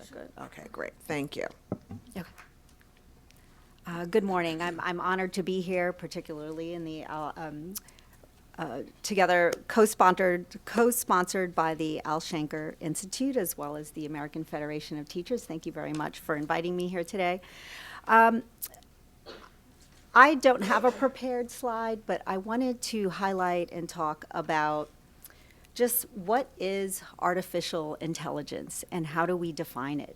that good? Okay, great. Thank you. Okay. Good morning. I'm honored to be here, particularly in the together co-sponsored by the Al Shanker Institute as well as the American Federation of Teachers. Thank you very much for inviting me here today. I don't have a prepared slide, but I wanted to highlight and talk about just what is artificial intelligence and how do we define it.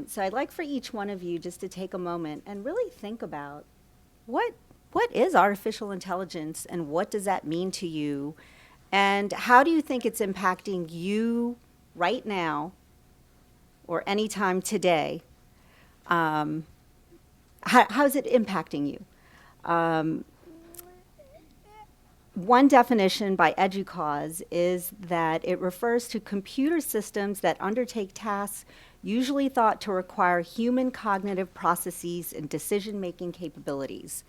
So I'd like for each one of you just to take a moment and really think about what is artificial intelligence and what does that mean to you, and how do you think it's impacting you right now or anytime today? How is it impacting you? One definition by EDUCAUSE is that it refers to computer systems that undertake tasks usually thought to require human cognitive processes and decision-making capabilities.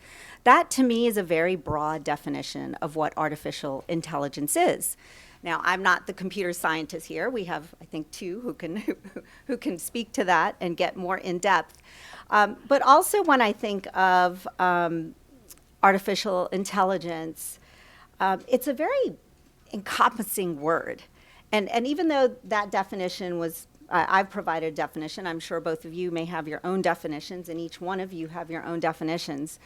That, to me, is a very broad definition of what artificial intelligence is. Now, I'm not the computer scientist here. We have, I think, two who can speak to that and get more in depth. But also when I think of artificial intelligence, it's a very encompassing word. And even though that definition was, I've provided a definition, I'm sure both of you may have your own definitions, and each one of you have your own definitions.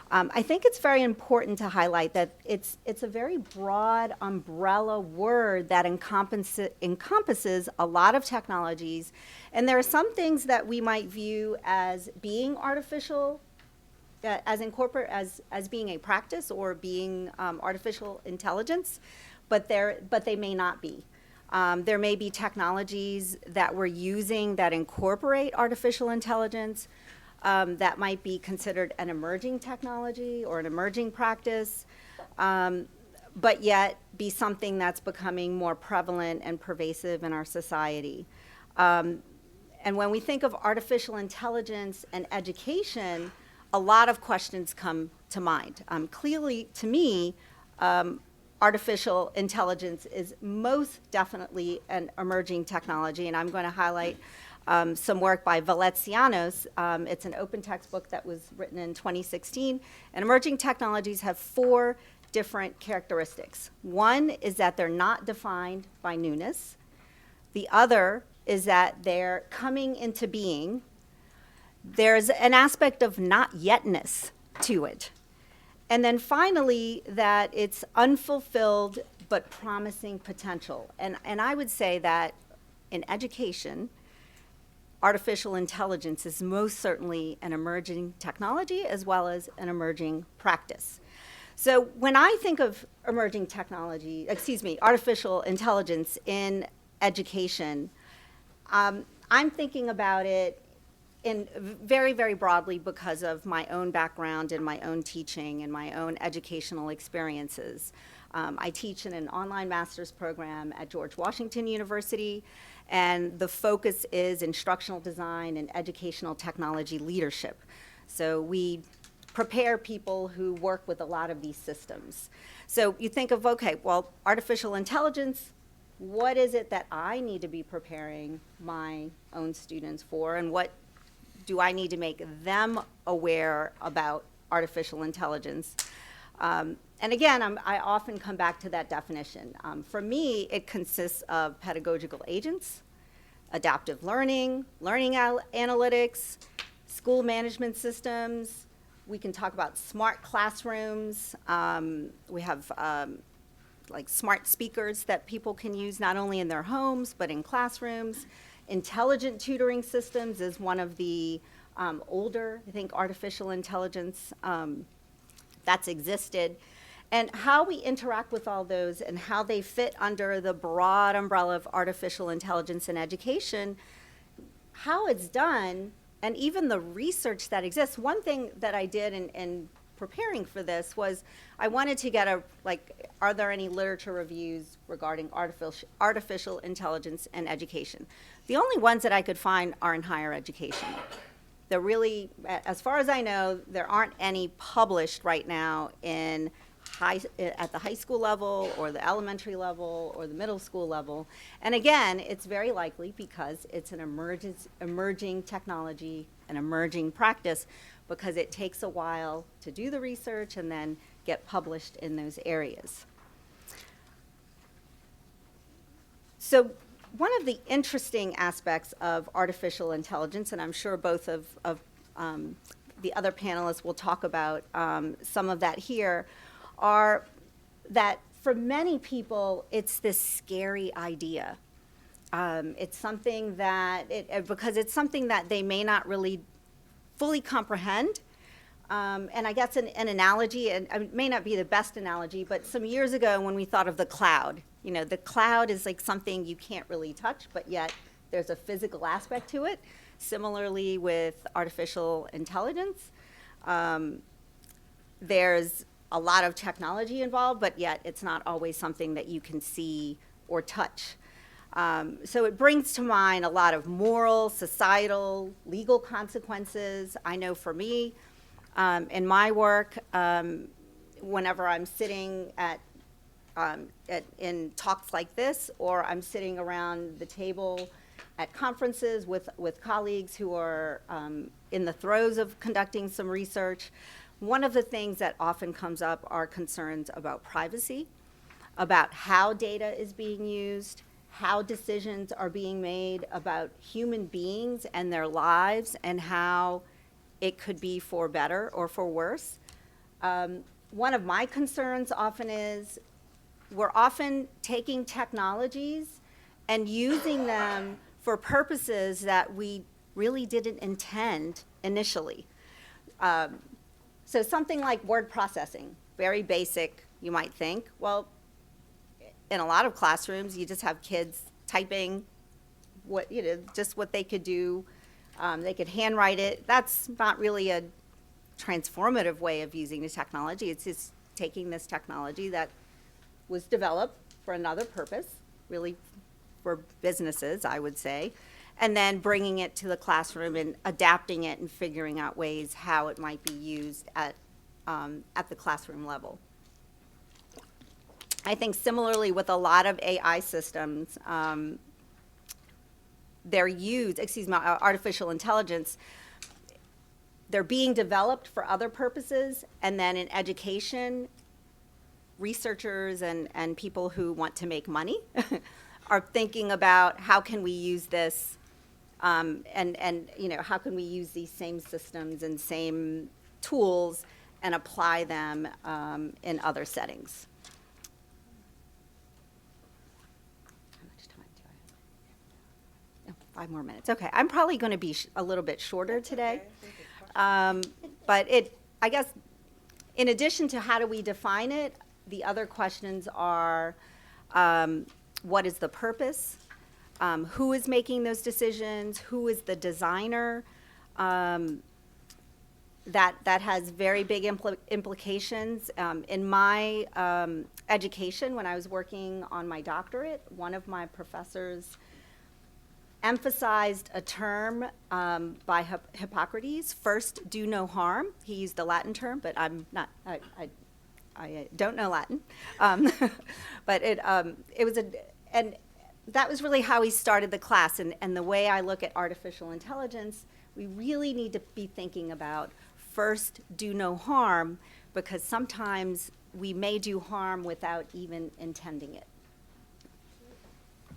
I think it's very important to highlight that it's a very broad umbrella word that encompasses a lot of technologies. And there are some things that we might view as being artificial, as being a practice or being artificial intelligence, but they may not be. There may be technologies that we're using that incorporate artificial intelligence that might be considered an emerging technology or an emerging practice, but yet be something that's becoming more prevalent and pervasive in our society. And when we think of artificial intelligence and education, a lot of questions come to mind. Clearly, to me, artificial intelligence is most definitely an emerging technology, and I'm going to highlight some work by Valencianos. It's an open textbook that was written in 2016, and emerging technologies have 4 different characteristics. One is that they're not defined by newness. The other is that they're coming into being. There's an aspect of not yetness to it. And then finally, that it's unfulfilled but promising potential. And I would say that in education, artificial intelligence is most certainly an emerging technology as well as an emerging practice. So when I think of artificial intelligence in education, I'm thinking about it in very, very broadly because of my own background and my own teaching and my own educational experiences. I teach in an online master's program at George Washington University, and the focus is instructional design and educational technology leadership. So we prepare people who work with a lot of these systems. So you think of, okay, well, artificial intelligence, what is it that I need to be preparing my own students for, and what do I need to make them aware about artificial intelligence? And again, I often come back to that definition. For me, it consists of pedagogical agents, adaptive learning, learning analytics, school management systems. We can talk about smart classrooms. We have like smart speakers that people can use not only in their homes, but in classrooms. Intelligent tutoring systems is one of the older, I think, artificial intelligence that's existed. And how we interact with all those and how they fit under the broad umbrella of artificial intelligence in education, how it's done, and even the research that exists. One thing that I did in preparing for this was I wanted to get are there any literature reviews regarding artificial intelligence and education? The only ones that I could find are in higher education. There really, as far as I know, there aren't any published right now in at the high school level, or the elementary level, or the middle school level. And again, it's very likely because it's an emerging technology, an emerging practice, because it takes a while to do the research and then get published in those areas. So one of the interesting aspects of artificial intelligence, and I'm sure both of the other panelists will talk about some of that here, are that for many people, it's this scary idea. It's something that, because it's something that they may not really fully comprehend. And I guess an analogy, and it may not be the best analogy, but some years ago when we thought of the cloud, you know, the cloud is like something you can't really touch, but yet there's a physical aspect to it. Similarly with artificial intelligence, there's a lot of technology involved, but yet it's not always something that you can see or touch. So it brings to mind a lot of moral, societal, legal consequences. I know for me, in my work, whenever I'm sitting in talks like this, or I'm sitting around the table at conferences with colleagues who are in the throes of conducting some research, one of the things that often comes up are concerns about privacy, about how data is being used, how decisions are being made about human beings and their lives, and how it could be for better or for worse. One of my concerns often is we're often taking technologies and using them for purposes that we really didn't intend initially. So something like word processing, very basic, you might think. Well, in a lot of classrooms, you just have kids typing what, you know, just what they could do. They could handwrite it. That's not really a transformative way of using the technology. It's just taking this technology that was developed for another purpose, really for businesses, I would say, and then bringing it to the classroom and adapting it and figuring out ways how it might be used at the classroom level. I think similarly with a lot of AI systems, artificial intelligence, they're being developed for other purposes, and then in education, researchers and people who want to make money are thinking about how can we use this, and you know, how can we use these same systems and same tools and apply them in other settings. How much time do I have? Oh, 5 more minutes. Okay, I'm probably going to be a little bit shorter today. But I guess, in addition to how do we define it, the other questions are, what is the purpose? Who is making those decisions? Who is the designer? That has very big implications. In my education, when I was working on my doctorate, one of my professors emphasized a term by Hippocrates: first, do no harm. He used the Latin term, but I don't know Latin. But it was and that was really how he started the class. And the way I look at artificial intelligence, we really need to be thinking about first, do no harm, because sometimes we may do harm without even intending it.